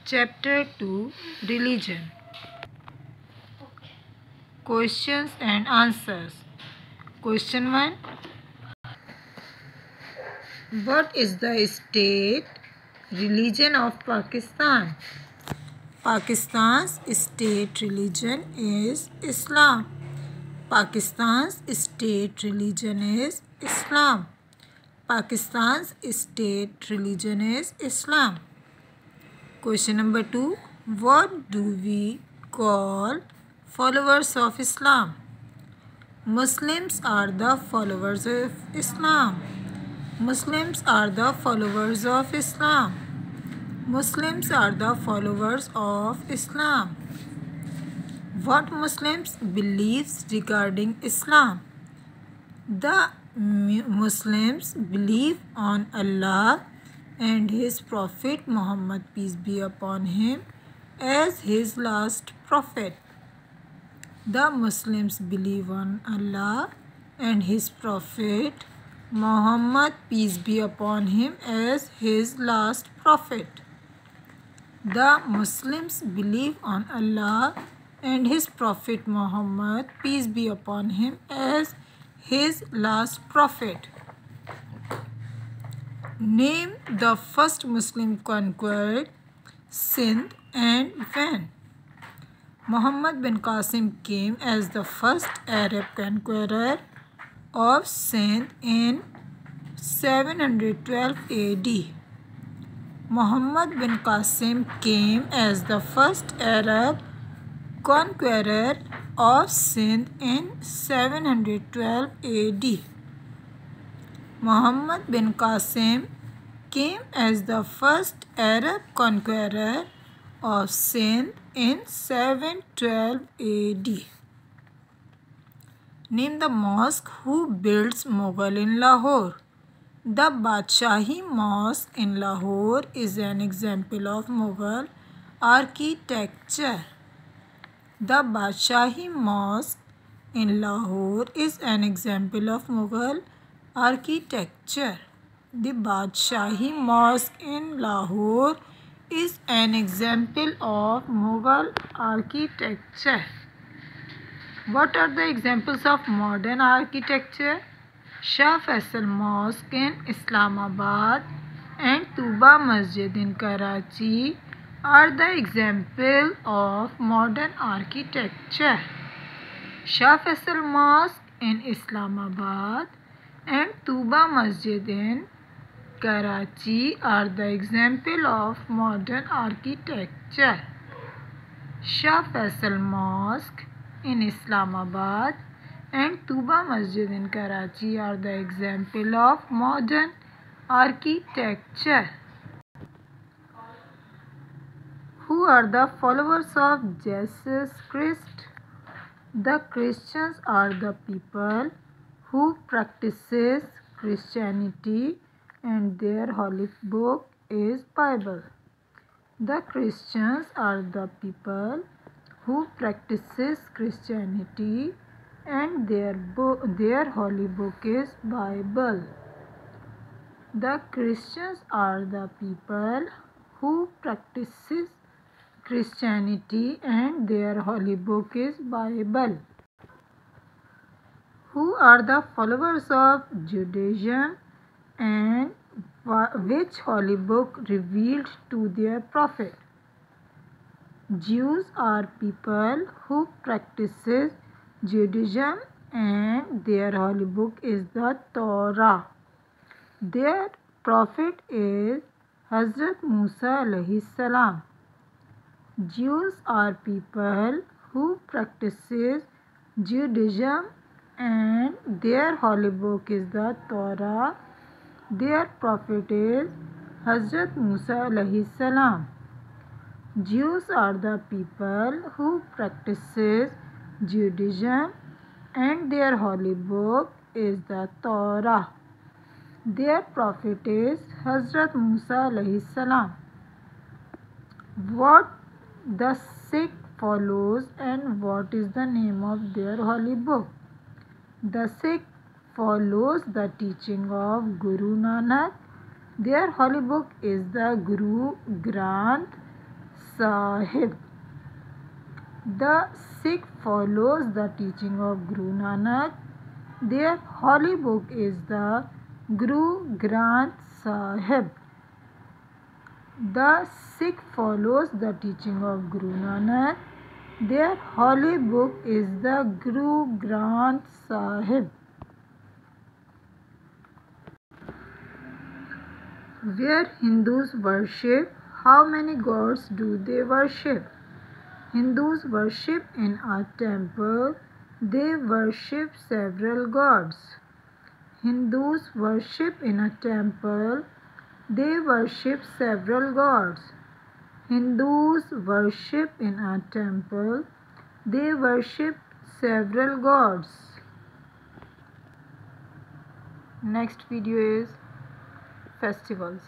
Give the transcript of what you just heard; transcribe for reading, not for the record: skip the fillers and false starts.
Chapter 2 Religion. Questions and answers. Question 1. What is the state religion of Pakistan? Pakistan's state religion is Islam. Pakistan's state religion is Islam. Pakistan's state religion is Islam. Question number 2. What do we call followers of Islam? Muslims are the followers of Islam. Muslims are the followers of Islam. Muslims are the followers of Islam. What Muslims believes regarding Islam? The Muslims believe on Allah and His Prophet Muhammad, peace be upon him, as his last prophet. The Muslims believe on Allah and His Prophet Muhammad, peace be upon him, as his last prophet. The Muslims believe on Allah and His Prophet Muhammad, peace be upon him, as his last prophet. Name the first Muslim conqueror Sindh and when. Muhammad bin Qasim came as the first Arab conqueror of Sindh in 712 AD. Muhammad bin Qasim came as the first Arab conqueror of Sindh in 712 AD. Muhammad bin Qasim came as the first Arab conqueror of Sindh in 712 AD. Name the mosque who builds Mughal in Lahore. The Badshahi Mosque in Lahore is an example of Mughal architecture. The Badshahi Mosque in Lahore is an example of Mughal architecture. The Badshahi Mosque in Lahore is an example of Mughal architecture. What are the examples of modern architecture? Shah Faisal Mosque in Islamabad and Tuba Masjid in Karachi are the example of modern architecture. Shah Faisal Mosque in Islamabad and Tuba Masjid in Karachi are the example of modern architecture. Shah Faisal Mosque in Islamabad and Tuba Masjid in Karachi are the example of modern architecture. Who are the followers of Jesus Christ? The Christians are the people who practices Christianity and their holy book is Bible. The Christians are the people who practices Christianity and their holy book is Bible. The Christians are the people who practices Christianity and their holy book is Bible. Who are the followers of Judaism and which holy book revealed to their prophet? Jews are people who practices Judaism and their holy book is the Torah. Their prophet is Hazrat Musa alayhi salam. Jews are people who practices Judaism and their holy book is the Torah. Their prophet is Hazrat Musa alayhi salam. Jews are the people who practices Judaism and their holy book is the Torah. Their prophet is Hazrat Musa alayhi salam. What the Sikh follows and what is the name of their holy book? The Sikh follows the teaching of Guru Nanak. Their holy book is the Guru Granth Sahib. The Sikh follows the teaching of Guru Nanak. Their holy book is the Guru Granth Sahib. The Sikh follows the teaching of Guru Nanak. Their holy book is the Guru Granth Sahib. Where Hindus worship, how many gods do they worship? Hindus worship in a temple. They worship several gods. Hindus worship in a temple. They worship several gods. Hindus worship in a temple. They worship several gods. Next video is festivals.